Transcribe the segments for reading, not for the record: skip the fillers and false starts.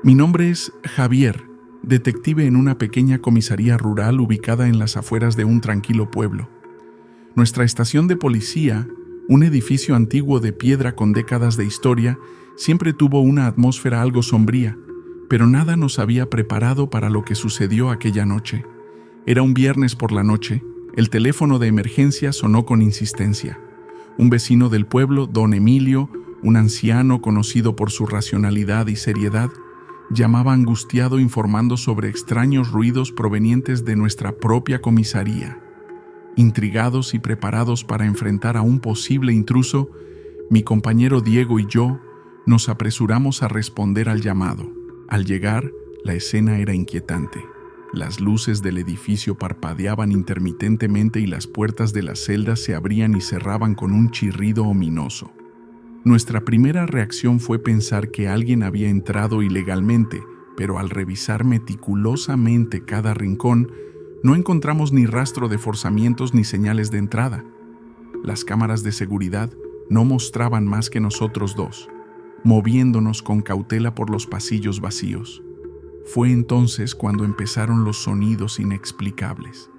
Mi nombre es Javier, detective en una pequeña comisaría rural ubicada en las afueras de un tranquilo pueblo. Nuestra estación de policía, un edificio antiguo de piedra con décadas de historia, siempre tuvo una atmósfera algo sombría, pero nada nos había preparado para lo que sucedió aquella noche. Era un viernes por la noche. El teléfono de emergencia sonó con insistencia. Un vecino del pueblo, don Emilio, un anciano conocido por su racionalidad y seriedad, llamaba angustiado informando sobre extraños ruidos provenientes de nuestra propia comisaría. Intrigados y preparados para enfrentar a un posible intruso, mi compañero Diego y yo nos apresuramos a responder al llamado. Al llegar, la escena era inquietante. Las luces del edificio parpadeaban intermitentemente y las puertas de las celdas se abrían y cerraban con un chirrido ominoso. Nuestra primera reacción fue pensar que alguien había entrado ilegalmente, pero al revisar meticulosamente cada rincón, no encontramos ni rastro de forzamientos ni señales de entrada. Las cámaras de seguridad no mostraban más que nosotros dos, moviéndonos con cautela por los pasillos vacíos. Fue entonces cuando empezaron los sonidos inexplicables.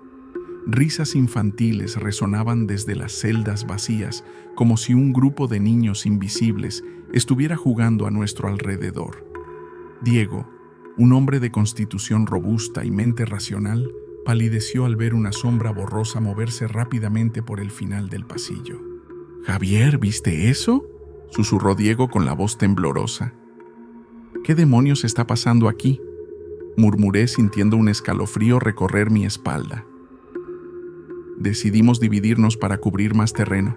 Risas infantiles resonaban desde las celdas vacías, como si un grupo de niños invisibles estuviera jugando a nuestro alrededor. Diego, un hombre de constitución robusta y mente racional, palideció al ver una sombra borrosa moverse rápidamente por el final del pasillo. «Javier, ¿viste eso?», susurró Diego con la voz temblorosa. «¿Qué demonios está pasando aquí?», murmuré sintiendo un escalofrío recorrer mi espalda. Decidimos dividirnos para cubrir más terreno.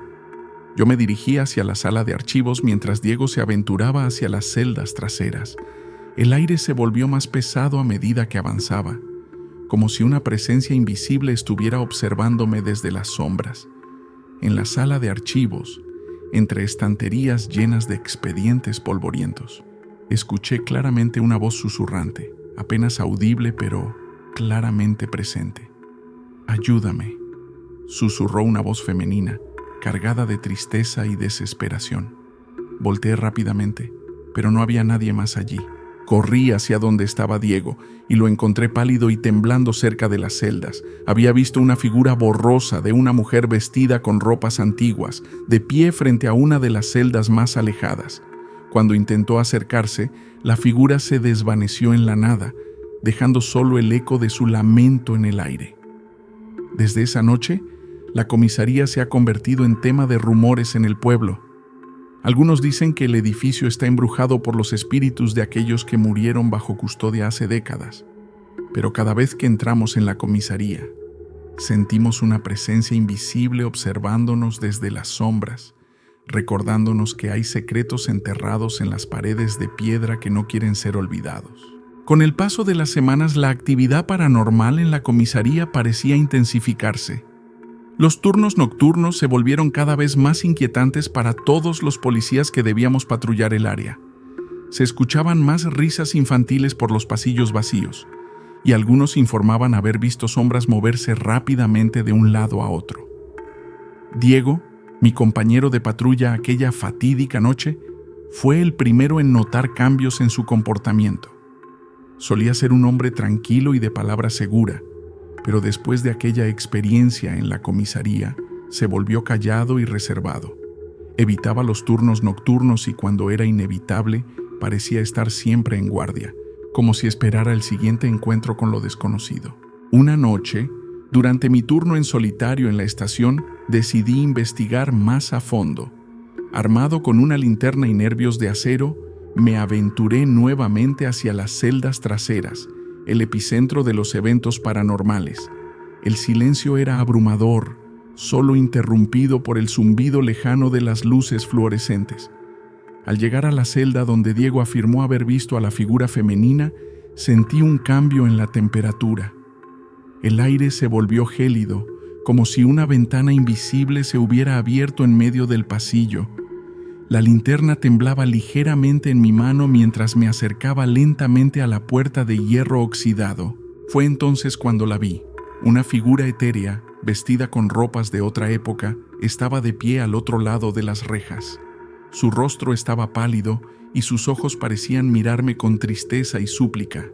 Yo me dirigí hacia la sala de archivos mientras Diego se aventuraba hacia las celdas traseras. El aire se volvió más pesado a medida que avanzaba, como si una presencia invisible estuviera observándome desde las sombras. En la sala de archivos, entre estanterías llenas de expedientes polvorientos, escuché claramente una voz susurrante, apenas audible pero claramente presente. «Ayúdame», susurró una voz femenina, cargada de tristeza y desesperación. Volteé rápidamente, pero no había nadie más allí. Corrí hacia donde estaba Diego y lo encontré pálido y temblando cerca de las celdas. Había visto una figura borrosa de una mujer vestida con ropas antiguas, de pie frente a una de las celdas más alejadas. Cuando intentó acercarse, la figura se desvaneció en la nada, dejando solo el eco de su lamento en el aire. Desde esa noche, la comisaría se ha convertido en tema de rumores en el pueblo. Algunos dicen que el edificio está embrujado por los espíritus de aquellos que murieron bajo custodia hace décadas. Pero cada vez que entramos en la comisaría, sentimos una presencia invisible observándonos desde las sombras, recordándonos que hay secretos enterrados en las paredes de piedra que no quieren ser olvidados. Con el paso de las semanas, la actividad paranormal en la comisaría parecía intensificarse. Los turnos nocturnos se volvieron cada vez más inquietantes para todos los policías que debíamos patrullar el área. Se escuchaban más risas infantiles por los pasillos vacíos, y algunos informaban haber visto sombras moverse rápidamente de un lado a otro. Diego, mi compañero de patrulla aquella fatídica noche, fue el primero en notar cambios en su comportamiento. Solía ser un hombre tranquilo y de palabra segura, pero después de aquella experiencia en la comisaría, se volvió callado y reservado. Evitaba los turnos nocturnos y cuando era inevitable, parecía estar siempre en guardia, como si esperara el siguiente encuentro con lo desconocido. Una noche, durante mi turno en solitario en la estación, decidí investigar más a fondo. Armado con una linterna y nervios de acero, me aventuré nuevamente hacia las celdas traseras, el epicentro de los eventos paranormales. El silencio era abrumador, solo interrumpido por el zumbido lejano de las luces fluorescentes. Al llegar a la celda donde Diego afirmó haber visto a la figura femenina, sentí un cambio en la temperatura. El aire se volvió gélido, como si una ventana invisible se hubiera abierto en medio del pasillo. La linterna temblaba ligeramente en mi mano mientras me acercaba lentamente a la puerta de hierro oxidado. Fue entonces cuando la vi. Una figura etérea, vestida con ropas de otra época, estaba de pie al otro lado de las rejas. Su rostro estaba pálido y sus ojos parecían mirarme con tristeza y súplica.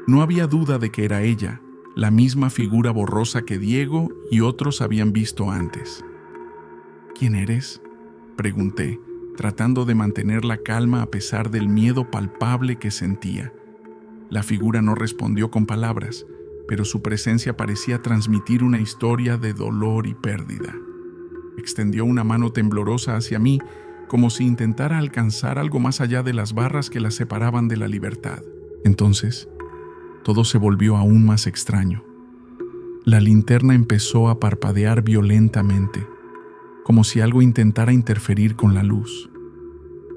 No había duda de que era ella, la misma figura borrosa que Diego y otros habían visto antes. «¿Quién eres?», pregunté, tratando de mantener la calma a pesar del miedo palpable que sentía. La figura no respondió con palabras, pero su presencia parecía transmitir una historia de dolor y pérdida. Extendió una mano temblorosa hacia mí, como si intentara alcanzar algo más allá de las barras que la separaban de la libertad. Entonces, todo se volvió aún más extraño. La linterna empezó a parpadear violentamente, como si algo intentara interferir con la luz.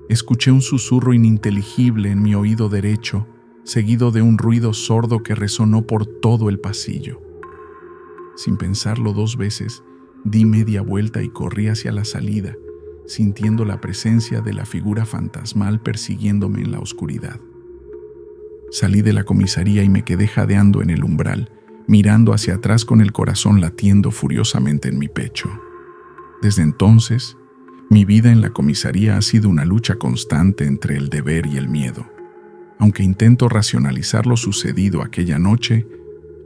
Escuché un susurro ininteligible en mi oído derecho, seguido de un ruido sordo que resonó por todo el pasillo. Sin pensarlo 2 veces, di media vuelta y corrí hacia la salida, sintiendo la presencia de la figura fantasmal persiguiéndome en la oscuridad. Salí de la comisaría y me quedé jadeando en el umbral, mirando hacia atrás con el corazón latiendo furiosamente en mi pecho. Desde entonces, mi vida en la comisaría ha sido una lucha constante entre el deber y el miedo. Aunque intento racionalizar lo sucedido aquella noche,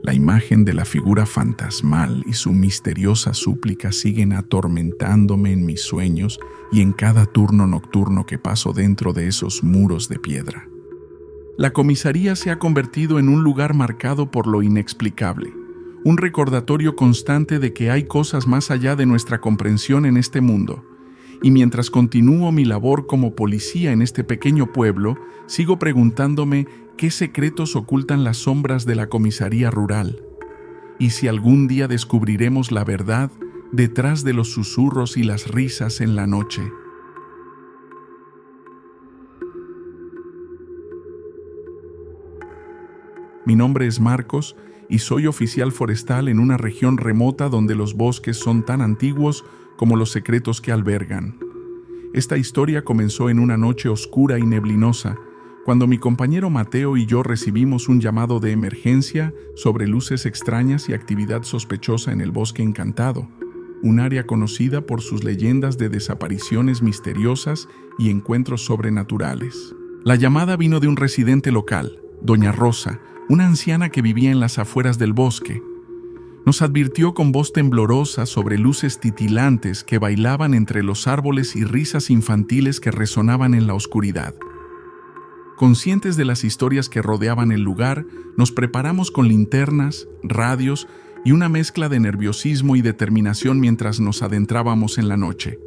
la imagen de la figura fantasmal y su misteriosa súplica siguen atormentándome en mis sueños y en cada turno nocturno que paso dentro de esos muros de piedra. La comisaría se ha convertido en un lugar marcado por lo inexplicable, un recordatorio constante de que hay cosas más allá de nuestra comprensión en este mundo. Y mientras continúo mi labor como policía en este pequeño pueblo, sigo preguntándome qué secretos ocultan las sombras de la comisaría rural. Y si algún día descubriremos la verdad detrás de los susurros y las risas en la noche. Mi nombre es Marcos y soy oficial forestal en una región remota donde los bosques son tan antiguos como los secretos que albergan. Esta historia comenzó en una noche oscura y neblinosa, cuando mi compañero Mateo y yo recibimos un llamado de emergencia sobre luces extrañas y actividad sospechosa en el Bosque Encantado, un área conocida por sus leyendas de desapariciones misteriosas y encuentros sobrenaturales. La llamada vino de un residente local, Doña Rosa, una anciana que vivía en las afueras del bosque. Nos advirtió con voz temblorosa sobre luces titilantes que bailaban entre los árboles y risas infantiles que resonaban en la oscuridad. Conscientes de las historias que rodeaban el lugar, nos preparamos con linternas, radios y una mezcla de nerviosismo y determinación mientras nos adentrábamos en la noche.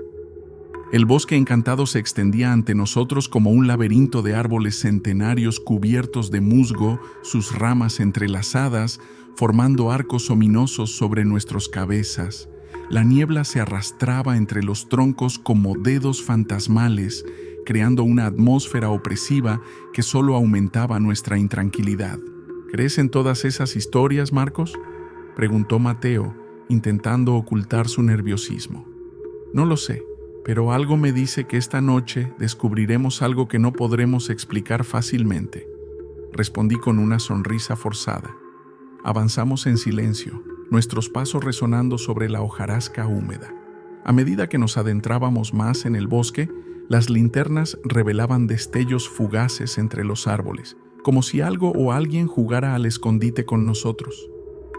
El Bosque Encantado se extendía ante nosotros como un laberinto de árboles centenarios cubiertos de musgo, sus ramas entrelazadas, formando arcos ominosos sobre nuestras cabezas. La niebla se arrastraba entre los troncos como dedos fantasmales, creando una atmósfera opresiva que solo aumentaba nuestra intranquilidad. ¿Crees en todas esas historias, Marcos?, preguntó Mateo, intentando ocultar su nerviosismo. No lo sé, pero algo me dice que esta noche descubriremos algo que no podremos explicar fácilmente, respondí con una sonrisa forzada. Avanzamos en silencio, nuestros pasos resonando sobre la hojarasca húmeda. A medida que nos adentrábamos más en el bosque, las linternas revelaban destellos fugaces entre los árboles, como si algo o alguien jugara al escondite con nosotros.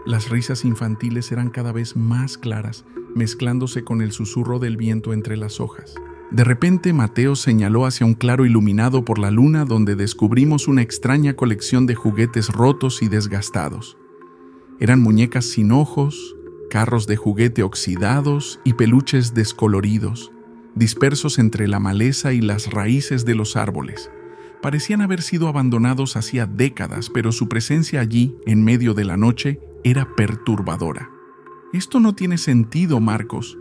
Las risas infantiles eran cada vez más claras, mezclándose con el susurro del viento entre las hojas. De repente, Mateo señaló hacia un claro iluminado por la luna donde descubrimos una extraña colección de juguetes rotos y desgastados. Eran muñecas sin ojos, carros de juguete oxidados y peluches descoloridos, dispersos entre la maleza y las raíces de los árboles. Parecían haber sido abandonados hacía décadas, pero su presencia allí, en medio de la noche, era perturbadora. «Esto no tiene sentido, Marcos.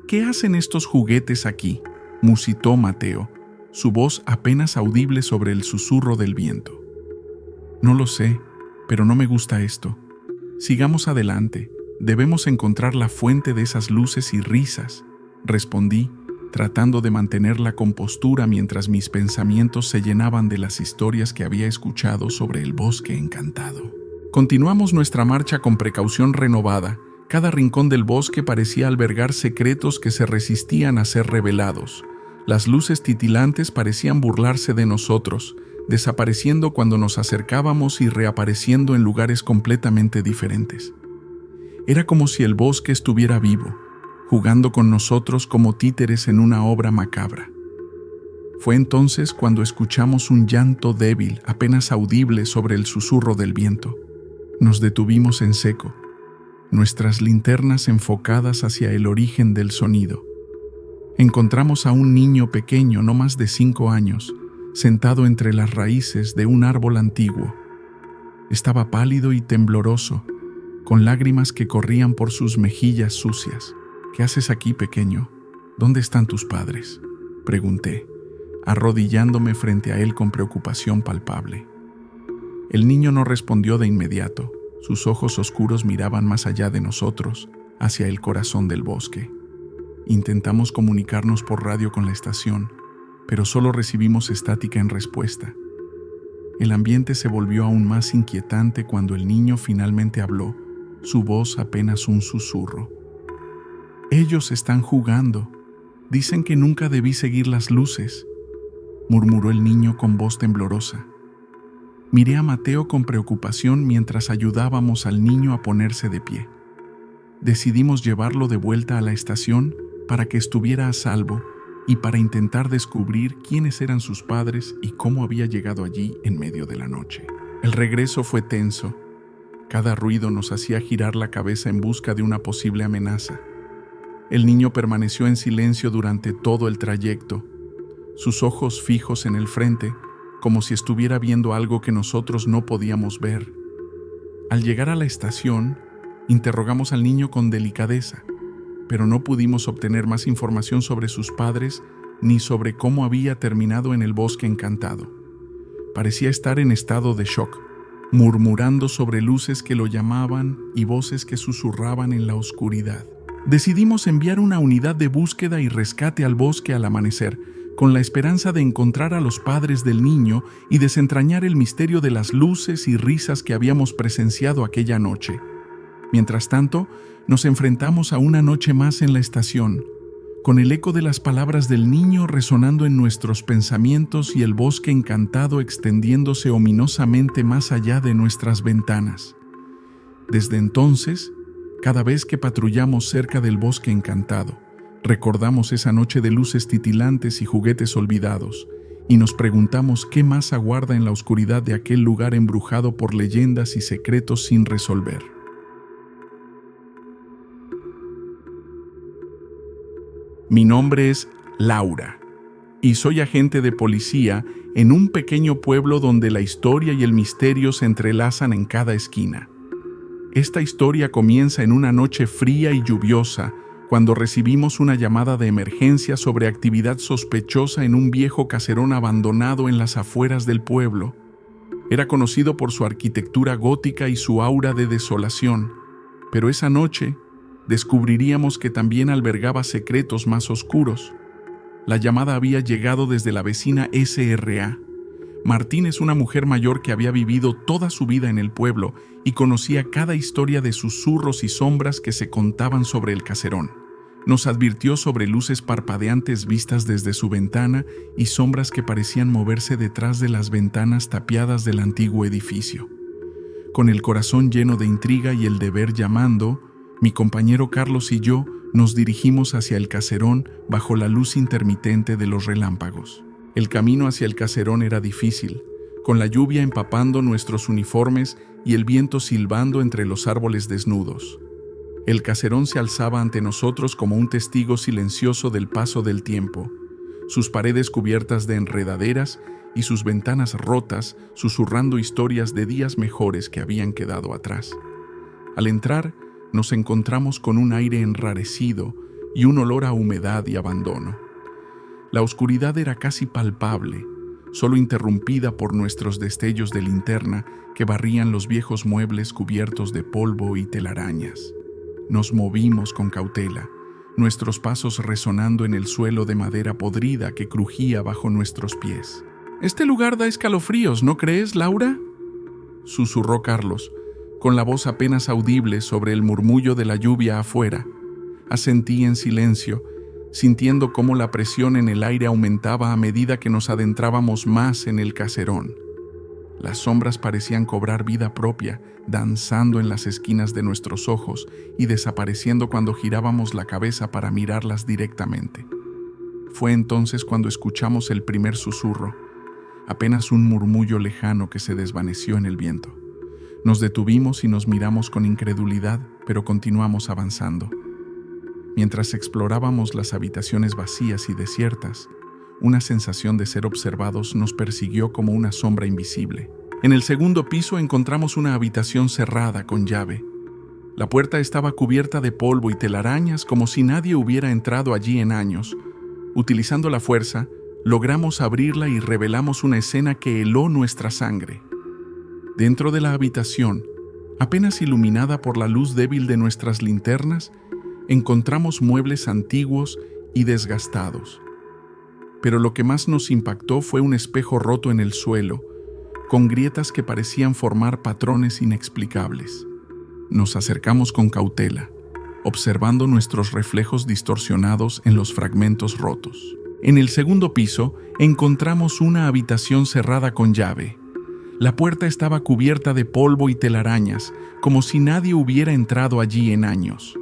¿Qué hacen estos juguetes aquí?», musitó Mateo, su voz apenas audible sobre el susurro del viento. «No lo sé, pero no me gusta esto. Sigamos adelante. Debemos encontrar la fuente de esas luces y risas», respondí, tratando de mantener la compostura mientras mis pensamientos se llenaban de las historias que había escuchado sobre el Bosque Encantado. Continuamos nuestra marcha con precaución renovada. Cada rincón del bosque parecía albergar secretos que se resistían a ser revelados. Las luces titilantes parecían burlarse de nosotros, desapareciendo cuando nos acercábamos y reapareciendo en lugares completamente diferentes. Era como si el bosque estuviera vivo, jugando con nosotros como títeres en una obra macabra. Fue entonces cuando escuchamos un llanto débil, apenas audible sobre el susurro del viento. Nos detuvimos en seco, nuestras linternas enfocadas hacia el origen del sonido. Encontramos a un niño pequeño, no más de 5 años, sentado entre las raíces de un árbol antiguo. Estaba pálido y tembloroso, con lágrimas que corrían por sus mejillas sucias. «¿Qué haces aquí, pequeño? ¿Dónde están tus padres?», pregunté, arrodillándome frente a él con preocupación palpable. El niño no respondió de inmediato. Sus ojos oscuros miraban más allá de nosotros, hacia el corazón del bosque. Intentamos comunicarnos por radio con la estación, pero solo recibimos estática en respuesta. El ambiente se volvió aún más inquietante cuando el niño finalmente habló, su voz apenas un susurro. «Ellos están jugando. Dicen que nunca debí seguir las luces», murmuró el niño con voz temblorosa. Miré a Mateo con preocupación mientras ayudábamos al niño a ponerse de pie. Decidimos llevarlo de vuelta a la estación para que estuviera a salvo y para intentar descubrir quiénes eran sus padres y cómo había llegado allí en medio de la noche. El regreso fue tenso. Cada ruido nos hacía girar la cabeza en busca de una posible amenaza. El niño permaneció en silencio durante todo el trayecto, sus ojos fijos en el frente, como si estuviera viendo algo que nosotros no podíamos ver. Al llegar a la estación, interrogamos al niño con delicadeza, pero no pudimos obtener más información sobre sus padres ni sobre cómo había terminado en el bosque encantado. Parecía estar en estado de shock, murmurando sobre luces que lo llamaban y voces que susurraban en la oscuridad. Decidimos enviar una unidad de búsqueda y rescate al bosque al amanecer, con la esperanza de encontrar a los padres del niño y desentrañar el misterio de las luces y risas que habíamos presenciado aquella noche. Mientras tanto, nos enfrentamos a una noche más en la estación, con el eco de las palabras del niño resonando en nuestros pensamientos y el bosque encantado extendiéndose ominosamente más allá de nuestras ventanas. Desde entonces, cada vez que patrullamos cerca del bosque encantado, recordamos esa noche de luces titilantes y juguetes olvidados, y nos preguntamos qué más aguarda en la oscuridad de aquel lugar embrujado por leyendas y secretos sin resolver. Mi nombre es Laura, y soy agente de policía en un pequeño pueblo donde la historia y el misterio se entrelazan en cada esquina. Esta historia comienza en una noche fría y lluviosa, cuando recibimos una llamada de emergencia sobre actividad sospechosa en un viejo caserón abandonado en las afueras del pueblo. Era conocido por su arquitectura gótica y su aura de desolación, pero esa noche descubriríamos que también albergaba secretos más oscuros. La llamada había llegado desde la vecina S.R.A. Martín es una mujer mayor que había vivido toda su vida en el pueblo y conocía cada historia de susurros y sombras que se contaban sobre el caserón. Nos advirtió sobre luces parpadeantes vistas desde su ventana y sombras que parecían moverse detrás de las ventanas tapiadas del antiguo edificio. Con el corazón lleno de intriga y el deber llamando, mi compañero Carlos y yo nos dirigimos hacia el caserón bajo la luz intermitente de los relámpagos. El camino hacia el caserón era difícil, con la lluvia empapando nuestros uniformes y el viento silbando entre los árboles desnudos. El caserón se alzaba ante nosotros como un testigo silencioso del paso del tiempo, sus paredes cubiertas de enredaderas y sus ventanas rotas susurrando historias de días mejores que habían quedado atrás. Al entrar, nos encontramos con un aire enrarecido y un olor a humedad y abandono. La oscuridad era casi palpable, solo interrumpida por nuestros destellos de linterna que barrían los viejos muebles cubiertos de polvo y telarañas. Nos movimos con cautela, nuestros pasos resonando en el suelo de madera podrida que crujía bajo nuestros pies. «Este lugar da escalofríos, ¿no crees, Laura?», susurró Carlos, con la voz apenas audible sobre el murmullo de la lluvia afuera. Asentí en silencio, sintiendo cómo la presión en el aire aumentaba a medida que nos adentrábamos más en el caserón. Las sombras parecían cobrar vida propia, danzando en las esquinas de nuestros ojos y desapareciendo cuando girábamos la cabeza para mirarlas directamente. Fue entonces cuando escuchamos el primer susurro, apenas un murmullo lejano que se desvaneció en el viento. Nos detuvimos y nos miramos con incredulidad, pero continuamos avanzando. Mientras explorábamos las habitaciones vacías y desiertas, una sensación de ser observados nos persiguió como una sombra invisible. En el segundo piso encontramos una habitación cerrada con llave. La puerta estaba cubierta de polvo y telarañas como si nadie hubiera entrado allí en años. Utilizando la fuerza, logramos abrirla y revelamos una escena que heló nuestra sangre. Dentro de la habitación, apenas iluminada por la luz débil de nuestras linternas, encontramos muebles antiguos y desgastados. Pero lo que más nos impactó fue un espejo roto en el suelo, con grietas que parecían formar patrones inexplicables. Nos acercamos con cautela, observando nuestros reflejos distorsionados en los fragmentos rotos. En el segundo piso encontramos una habitación cerrada con llave. La puerta estaba cubierta de polvo y telarañas, como si nadie hubiera entrado allí en años.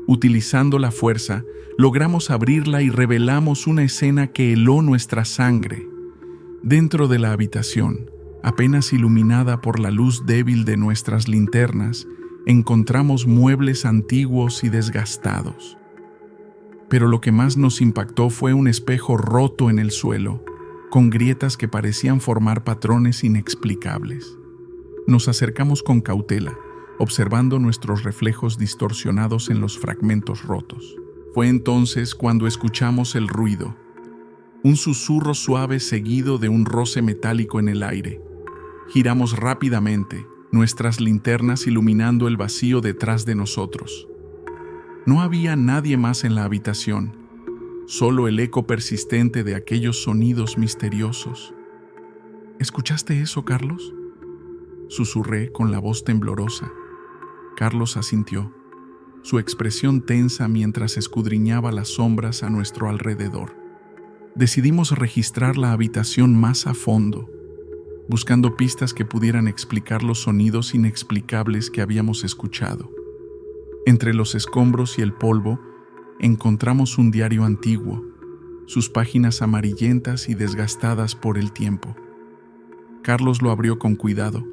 Utilizando la fuerza, logramos abrirla y revelamos una escena que heló nuestra sangre. Dentro de la habitación, apenas iluminada por la luz débil de nuestras linternas, encontramos muebles antiguos y desgastados. Pero lo que más nos impactó fue un espejo roto en el suelo, con grietas que parecían formar patrones inexplicables. Nos acercamos con cautela, observando nuestros reflejos distorsionados en los fragmentos rotos. Fue entonces cuando escuchamos el ruido, un susurro suave seguido de un roce metálico en el aire. Giramos rápidamente, nuestras linternas iluminando el vacío detrás de nosotros. No había nadie más en la habitación, solo el eco persistente de aquellos sonidos misteriosos. ¿Escuchaste eso, Carlos?, susurré con la voz temblorosa. Carlos asintió, su expresión tensa mientras escudriñaba las sombras a nuestro alrededor. Decidimos registrar la habitación más a fondo, buscando pistas que pudieran explicar los sonidos inexplicables que habíamos escuchado. Entre los escombros y el polvo, encontramos un diario antiguo, sus páginas amarillentas y desgastadas por el tiempo. Carlos lo abrió con cuidado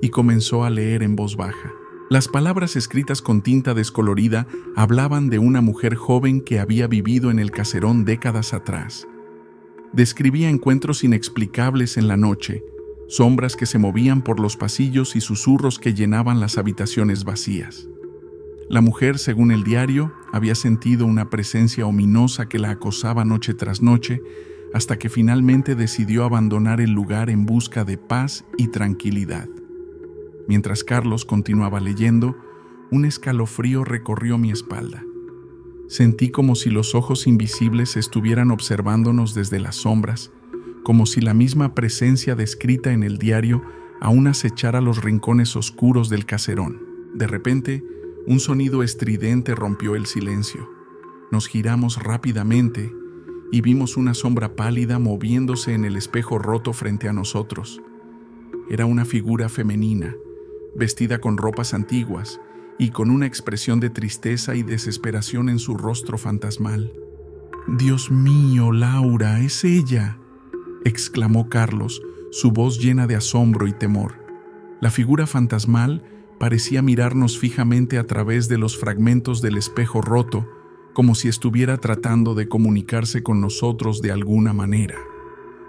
y comenzó a leer en voz baja. Las palabras escritas con tinta descolorida hablaban de una mujer joven que había vivido en el caserón décadas atrás. Describía encuentros inexplicables en la noche, sombras que se movían por los pasillos y susurros que llenaban las habitaciones vacías. La mujer, según el diario, había sentido una presencia ominosa que la acosaba noche tras noche, hasta que finalmente decidió abandonar el lugar en busca de paz y tranquilidad. Mientras Carlos continuaba leyendo, un escalofrío recorrió mi espalda. Sentí como si los ojos invisibles estuvieran observándonos desde las sombras, como si la misma presencia descrita en el diario aún acechara los rincones oscuros del caserón. De repente, un sonido estridente rompió el silencio. Nos giramos rápidamente y vimos una sombra pálida moviéndose en el espejo roto frente a nosotros. Era una figura femenina, vestida con ropas antiguas y con una expresión de tristeza y desesperación en su rostro fantasmal. «Dios mío, Laura, es ella», exclamó Carlos, su voz llena de asombro y temor. La figura fantasmal parecía mirarnos fijamente a través de los fragmentos del espejo roto, como si estuviera tratando de comunicarse con nosotros de alguna manera.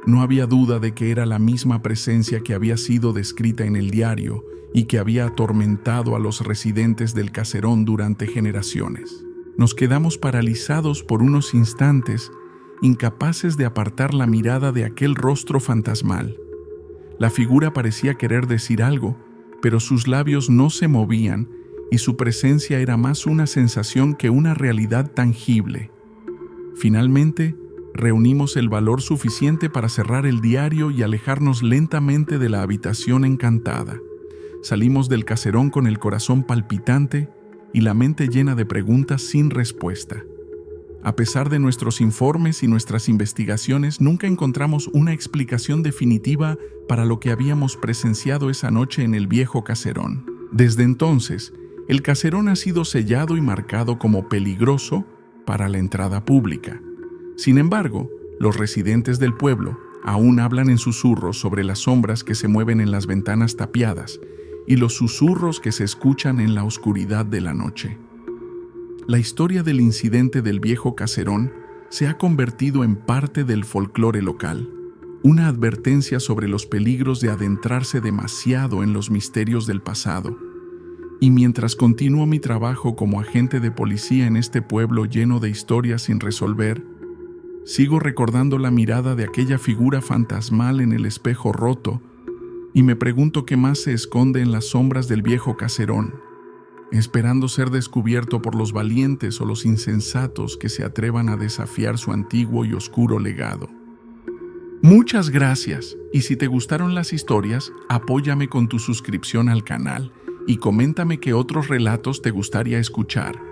No había duda de que era la misma presencia que había sido descrita en el diario y que había atormentado a los residentes del caserón durante generaciones. Nos quedamos paralizados por unos instantes, incapaces de apartar la mirada de aquel rostro fantasmal. La figura parecía querer decir algo, pero sus labios no se movían y su presencia era más una sensación que una realidad tangible. Finalmente, reunimos el valor suficiente para cerrar el diario y alejarnos lentamente de la habitación encantada. Salimos del caserón con el corazón palpitante y la mente llena de preguntas sin respuesta. A pesar de nuestros informes y nuestras investigaciones, nunca encontramos una explicación definitiva para lo que habíamos presenciado esa noche en el viejo caserón. Desde entonces, el caserón ha sido sellado y marcado como peligroso para la entrada pública. Sin embargo, los residentes del pueblo aún hablan en susurros sobre las sombras que se mueven en las ventanas tapiadas y los susurros que se escuchan en la oscuridad de la noche. La historia del incidente del viejo caserón se ha convertido en parte del folclore local, una advertencia sobre los peligros de adentrarse demasiado en los misterios del pasado. Y mientras continúo mi trabajo como agente de policía en este pueblo lleno de historias sin resolver, sigo recordando la mirada de aquella figura fantasmal en el espejo roto y me pregunto qué más se esconde en las sombras del viejo caserón, esperando ser descubierto por los valientes o los insensatos que se atrevan a desafiar su antiguo y oscuro legado. Muchas gracias, y si te gustaron las historias, apóyame con tu suscripción al canal y coméntame qué otros relatos te gustaría escuchar.